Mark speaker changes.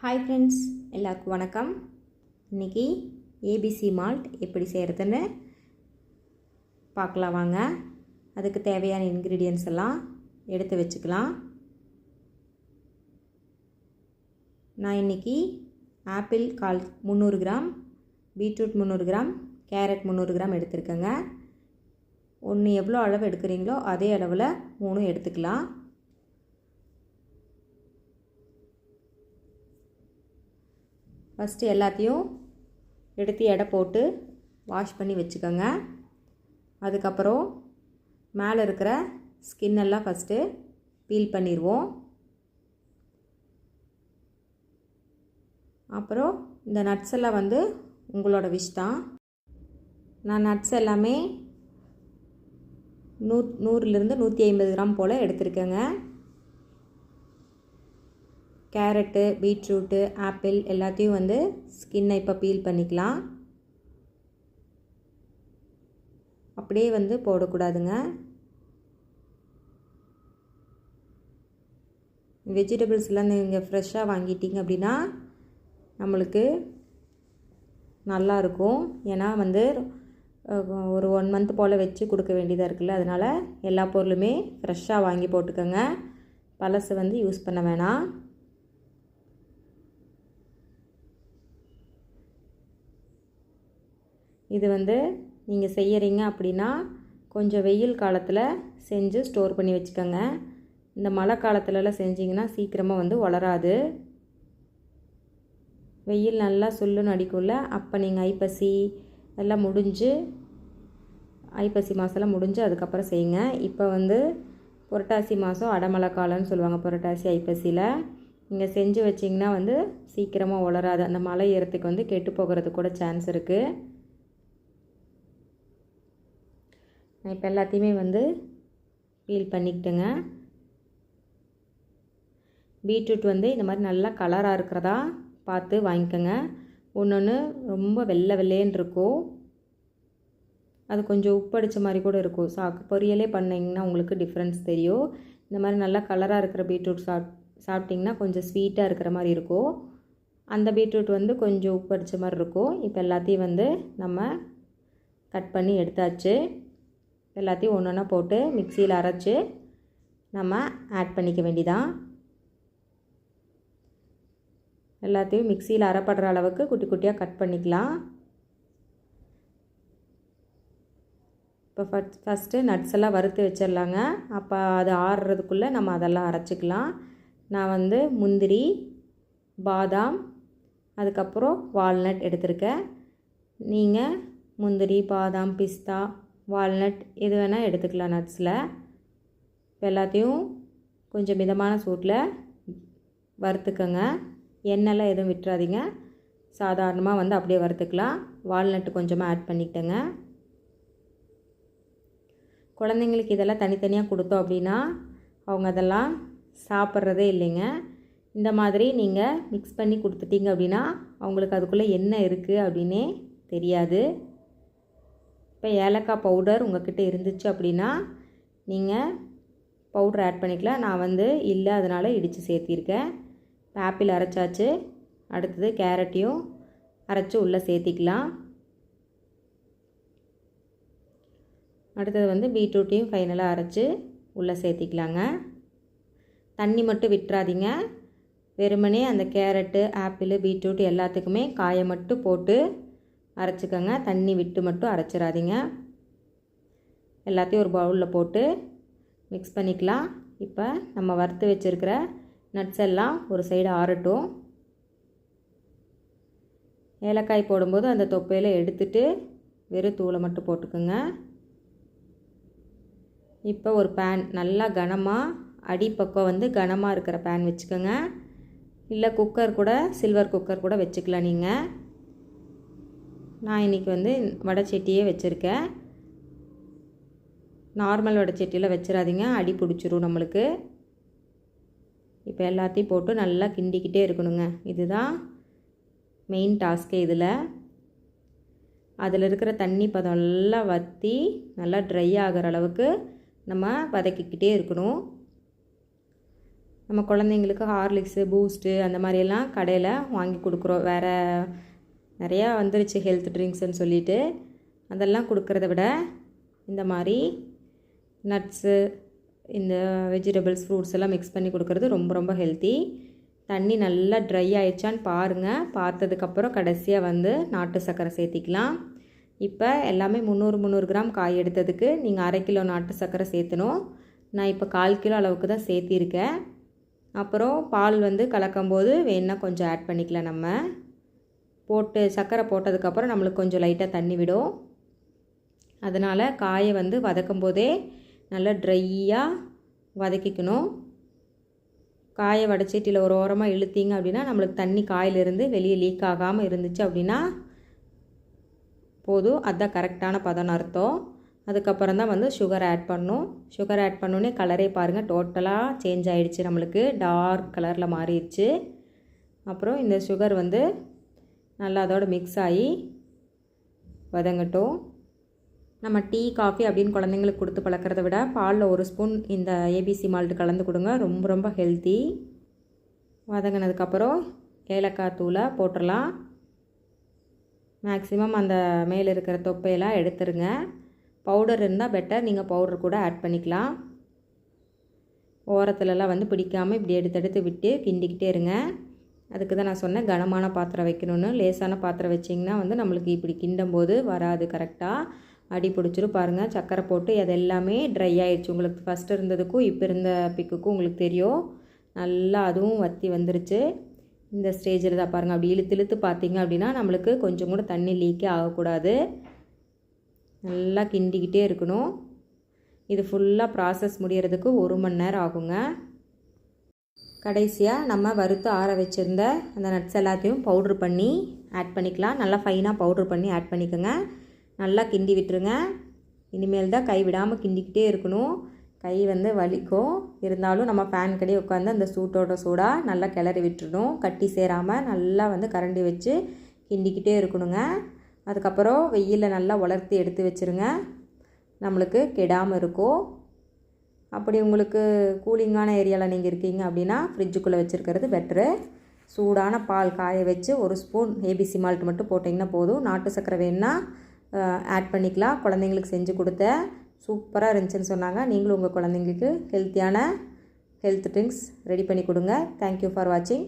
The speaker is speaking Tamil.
Speaker 1: ஹாய் ஃப்ரெண்ட்ஸ், எல்லாருக்கும் வணக்கம். இன்றைக்கி ஏபிசி மால்ட் எப்படி செய்கிறதுன்னு பார்க்கலாம் வாங்க. அதுக்கு தேவையான இன்க்ரீடியன்ஸ் எல்லாம் எடுத்து வச்சுக்கலாம். நான் இன்றைக்கி apple 300 gram, beetroot 300 gram, carrot 300 gram எடுத்துருக்கேங்க. ஒன்று எவ்வளோ அளவு எடுக்கிறீங்களோ அதே அளவில் 3 எடுத்துக்கலாம். ஃபஸ்ட்டு எல்லாத்தையும் எடுத்து எடை போட்டு வாஷ் பண்ணி வச்சுக்கோங்க. அதுக்கப்புறம் மேலே இருக்கிற ஸ்கின்னெல்லாம் ஃபஸ்ட்டு பீல் பண்ணிடுவோம். அப்புறம் இந்த நட்ஸ் எல்லாம் வந்து உங்களோட விஷ் தான். நான் நட்ஸ் எல்லாமே 100லேருந்து 150 கிராம் போல் எடுத்துருக்கேங்க. கேரட்டு, பீட்ரூட்டு, ஆப்பிள் எல்லாத்தையும் வந்து ஸ்கின்னை இப்போ பீல் பண்ணிக்கலாம். அப்படியே வந்து போடக்கூடாதுங்க. வெஜிடபிள்ஸ்லாம் நீங்கள் ஃப்ரெஷ்ஷாக வாங்கிட்டீங்க அப்படின்னா நம்மளுக்கு நல்லாயிருக்கும். ஏன்னா வந்து ஒரு 1 மந்த் போல் வச்சு கொடுக்க வேண்டியதாக இருக்குல்ல, அதனால் எல்லா பொருளுமே ஃப்ரெஷ்ஷாக வாங்கி போட்டுக்கோங்க. பழசு வந்து யூஸ் பண்ண வேணாம். இது வந்து நீங்கள் செய்யறீங்க அப்படின்னா கொஞ்சம் வெயில் காலத்தில் செஞ்சு ஸ்டோர் பண்ணி வச்சுக்கோங்க. இந்த மழை காலத்துலலாம் செஞ்சிங்கன்னா சீக்கிரமாக வந்து வளராது. வெயில் நல்லா சுள்ளுன்னு அடிக்கும்ல, அப்போ நீங்கள் ஐப்பசி எல்லாம் முடிஞ்சு, ஐப்பசி மாதம்லாம் முடிஞ்சு அதுக்கப்புறம் செய்யுங்க. இப்போ வந்து புரட்டாசி மாதம் அடமழை காலம்னு சொல்லுவாங்க. புரட்டாசி ஐப்பசியில் நீங்கள் செஞ்சு வச்சிங்கன்னா வந்து சீக்கிரமாக வளராது. அந்த மழை ஏறத்துக்கு வந்து கெட்டு போகிறதுக்கு கூட சான்ஸ் இருக்குது. நான் இப்போ எல்லாத்தையுமே வந்து பீல் பண்ணிக்கிட்டேங்க. பீட்ரூட் வந்து இந்த மாதிரி நல்லா கலராக இருக்கிறதா பார்த்து வாங்கிக்கோங்க. ஒன்று ரொம்ப வெள்ளை வெள்ளைன்னு இருக்கும், அது கொஞ்சம் உப்படித்த மாதிரி கூட இருக்கும். பொரியலே பண்ணிங்கன்னா உங்களுக்கு டிஃப்ரென்ஸ் தெரியும். இந்த மாதிரி நல்லா கலராக இருக்கிற பீட்ரூட் சாப்பிட்டிங்கன்னா கொஞ்சம் ஸ்வீட்டாக இருக்கிற மாதிரி இருக்கும். அந்த பீட்ரூட் வந்து கொஞ்சம் உப்படித்த மாதிரி இருக்கும். இப்போ எல்லாத்தையும் வந்து நம்ம கட் பண்ணி எடுத்தாச்சு. எல்லாத்தையும் ஒன்று ஒன்றா போட்டு மிக்சியில் அரைச்சி நம்ம ஆட் பண்ணிக்க வேண்டியதான். எல்லாத்தையும் மிக்சியில் அரைப்படுற அளவுக்கு குட்டி குட்டியாக கட் பண்ணிக்கலாம். இப்போ ஃபஸ்ட்டு நட்ஸ் எல்லாம் வறுத்து வச்சிடலாங்க. அப்போ அது ஆறுறதுக்குள்ளே நம்ம அதெல்லாம் அரைச்சிக்கலாம். நான் வந்து முந்திரி, பாதாம், அதுக்கப்புறம் வால்நட் எடுத்திருக்கேன். நீங்கள் முந்திரி, பாதாம், பிஸ்தா, வால்நட் எது வேணால் எடுத்துக்கலாம் நட்ஸில். எல்லாத்தையும் கொஞ்சம் மிதமான சூட்டில் வறுத்துக்கோங்க. எண்ணெய்லாம் எதுவும் விட்டுறாதீங்க, சாதாரணமாக வந்து அப்படியே வறுத்துக்கலாம். வால்நட்டு கொஞ்சமாக ஆட் பண்ணிக்கிட்டேங்க. குழந்தைங்களுக்கு இதெல்லாம் தனித்தனியாக கொடுத்தோம் அப்படின்னா அவங்க அதெல்லாம் சாப்பிட்றதே இல்லைங்க. இந்த மாதிரி நீங்கள் மிக்ஸ் பண்ணி கொடுத்துட்டீங்க அப்படின்னா அவங்களுக்கு அதுக்குள்ளே என்ன இருக்குது அப்படின்னே தெரியாது. இப்போ ஏலக்காய் பவுடர் உங்கள்கிட்ட இருந்துச்சு அப்படின்னா நீங்கள் பவுடர் ஆட் பண்ணிக்கலாம். நான் வந்து இல்லை, அதனால் இடித்து சேர்த்திருக்கேன். இப்போ ஆப்பிள் அரைச்சாச்சு. அடுத்தது கேரட்டையும் அரைச்சி உள்ளே சேர்த்திக்கலாம். அடுத்தது வந்து பீட்ரூட்டையும் ஃபைனலாக அரைச்சி உள்ளே சேர்த்திக்கலாங்க. தண்ணி மட்டும் விட்டுறாதீங்க. வெறுமனே அந்த கேரட்டு, ஆப்பிள், பீட்ரூட் எல்லாத்துக்குமே காயை மட்டும் போட்டு அரைச்சிக்கோங்க. தண்ணி விட்டு மட்டும் அரைச்சிடாதீங்க. எல்லாத்தையும் ஒரு பவுலில் போட்டு மிக்ஸ் பண்ணிக்கலாம். இப்போ நம்ம வறுத்து வச்சுருக்கிற நட்ஸ் எல்லாம் ஒரு சைடு ஆறட்டும். ஏலக்காய் போடும்போது அந்த தொப்பையில் எடுத்துட்டு வெறும் தூளை மட்டும் போட்டுக்கோங்க. இப்போ ஒரு பேன் நல்லா கனமாக, அடிப்பக்கம் வந்து கனமாக இருக்கிற பேன் வச்சுக்கோங்க. இல்லை குக்கர் கூட, சில்வர் குக்கர் கூட வச்சுக்கலாம் நீங்கள். நான் இன்றைக்கி வந்து வடைச்சட்டியே வச்சுருக்கேன். நார்மல் வடைச்சட்டியில் வச்சிடாதீங்க, அடி பிடிச்சிரும் நம்மளுக்கு. இப்போ எல்லாத்தையும் போட்டு நல்லா கிண்டிக்கிட்டே இருக்கணுங்க. இதுதான் மெயின் டாஸ்க்கே. அதில் இருக்கிற தண்ணி பதம் எல்லாம் வற்றி நல்லா ட்ரை ஆகிற அளவுக்கு நம்ம வதக்கிக்கிட்டே இருக்கணும். நம்ம குழந்தைங்களுக்கு ஹார்லிக்ஸு பூஸ்ட்டு அந்த மாதிரியெல்லாம் கடையில் வாங்கி கொடுக்குறோம். வேறு நிறையா வந்துருச்சு ஹெல்த் ட்ரிங்க்ஸ்ன்னு சொல்லிட்டு. அதெல்லாம் கொடுக்குறத விட இந்த மாதிரி நட்ஸு, இந்த வெஜிடபிள்ஸ், ஃப்ரூட்ஸ் எல்லாம் மிக்ஸ் பண்ணி கொடுக்குறது ரொம்ப ரொம்ப ஹெல்த்தி. தண்ணி நல்லா ட்ரை ஆயிடுச்சான்னு பாருங்கள். பார்த்ததுக்கப்புறம் கடைசியாக வந்து நாட்டு சர்க்கரை சேர்த்திக்கலாம். இப்போ எல்லாமே 300 கிராம் காய் எடுத்ததுக்கு நீங்கள் 1/2 கிலோ நாட்டு சர்க்கரை சேர்த்தணும். நான் இப்போ 1/4 கிலோ அளவுக்கு தான் சேர்த்திருக்கேன். அப்புறம் பால் வந்து கலக்கும்போது வேணுன்னா கொஞ்சம் ஆட் பண்ணிக்கலாம். நம்ம போட்டு சர்க்கரை போட்டதுக்கப்புறம் நம்மளுக்கு கொஞ்சம் லைட்டாக தண்ணி விடும். அதனால் காயை வந்து வதக்கும் போதே நல்லா ட்ரையாக வதக்கிக்கணும். காயை வடைச்சட்டியில் ஒரு ஓரமாக இழுத்தீங்க அப்படின்னா நம்மளுக்கு தண்ணி காயிலிருந்து வெளியே லீக் ஆகாமல் இருந்துச்சு அப்படின்னா போதும். அதுதான் கரெக்டான பதம்னு அர்த்தம். அதுக்கப்புறம் தான் வந்து சுகர் ஆட் பண்ணணும். சுகர் ஆட் பண்ணோன்னே கலரே பாருங்கள் டோட்டலாக சேஞ்ச் ஆகிடுச்சு, நம்மளுக்கு டார்க் கலரில் மாறிடுச்சு. அப்புறம் இந்த சுகர் வந்து நல்லா அதோடு மிக்ஸ் ஆகி வதங்கட்டும். நம்ம டீ காஃபி அப்படின்னு குழந்தைங்களுக்கு கொடுத்து பழக்கிறத விட பாலில் 1 ஸ்பூன் இந்த ஏபிசி மால்ட் கலந்து கொடுங்க. ரொம்ப ரொம்ப ஹெல்த்தி. வதங்கினதுக்கப்புறம் ஏலக்காய் தூளை போட்டுடலாம். மேக்ஸிமம் அந்த மேலே இருக்கிற தொப்பையெல்லாம் எடுத்துருங்க. பவுடர் இருந்தால் பெட்டர், நீங்கள் பவுடர் கூட ஆட் பண்ணிக்கலாம். ஓரத்துலலாம் வந்து பிடிக்காமல் இப்படி எடுத்து விட்டு கிண்டிக்கிட்டே இருங்க. அதுக்கு தான் நான் சொன்னேன் கனமான பாத்திரம் வைக்கணுன்னு. லேசான பாத்திரம் வச்சிங்கன்னா வந்து நம்மளுக்கு இப்படி கிண்டும் போது வராது, கரெக்டாக அடி பிடிச்சிரும். பாருங்கள் சக்கரை போட்டு அது எல்லாமே ட்ரை ஆகிடுச்சு. உங்களுக்கு ஃபஸ்ட்டு இருந்ததுக்கும் இப்போ இருந்த பிக்குக்கும் உங்களுக்கு தெரியும். நல்லா அதுவும் வற்றி வந்துருச்சு. இந்த ஸ்டேஜில் தான் பாருங்கள் அப்படி இழுத்து பார்த்தீங்க அப்படின்னா நம்மளுக்கு கொஞ்சம் கூட தண்ணி லீக்கே ஆகக்கூடாது. நல்லா கிண்டிக்கிட்டே இருக்கணும். இது ஃபுல்லாக ப்ராசஸ் முடிகிறதுக்கு 1 மணி நேரம் ஆகுங்க. கடைசியாக நம்ம வறுத்து ஆற வச்சுருந்த அந்த நட்ஸ் எல்லாத்தையும் பவுட்ரு பண்ணி ஆட் பண்ணிக்கலாம். நல்லா ஃபைனாக பவுட்ரு பண்ணி ஆட் பண்ணிக்கோங்க. நல்லா கிண்டி விட்டுருங்க. இனிமேல் தான் கை விடாமல் கிண்டிக்கிட்டே இருக்கணும். கை வந்து வலிக்கும், இருந்தாலும் நம்ம ஃபேன் கடையே உட்காந்து அந்த சூட்டோட சூடாக நல்லா கிளறி விட்டுருணும். கட்டி சேராமல் நல்லா வந்து கரண்டி வச்சு கிண்டிக்கிட்டே இருக்கணுங்க. அதுக்கப்புறம் வெயிலில் நல்லா உலர்த்தி எடுத்து வச்சுருங்க, நம்மளுக்கு கெடாமல் இருக்கும். அப்படி உங்களுக்கு கூலிங்கான ஏரியாவில் நீங்கள் இருக்கீங்க அப்படின்னா ஃப்ரிட்ஜுக்குள்ளே வச்சுருக்கிறது பெட்ரு. சூடான பால் காய வச்சு 1 ஸ்பூன் ஏபிசி மால்ட் மட்டும் போட்டிங்கன்னா போதும். நாட்டு சர்க்கரை வேணுன்னா ஆட் பண்ணிக்கலாம். குழந்தைங்களுக்கு செஞ்சு கொடுத்தேன், சூப்பராக இருந்துச்சுன்னு சொன்னாங்க. நீங்களும் உங்கள் குழந்தைங்களுக்கு ஹெல்த்தியான ஹெல்த் ட்ரிங்க்ஸ் ரெடி பண்ணி கொடுங்க. தேங்க்யூ ஃபார் வாட்சிங்.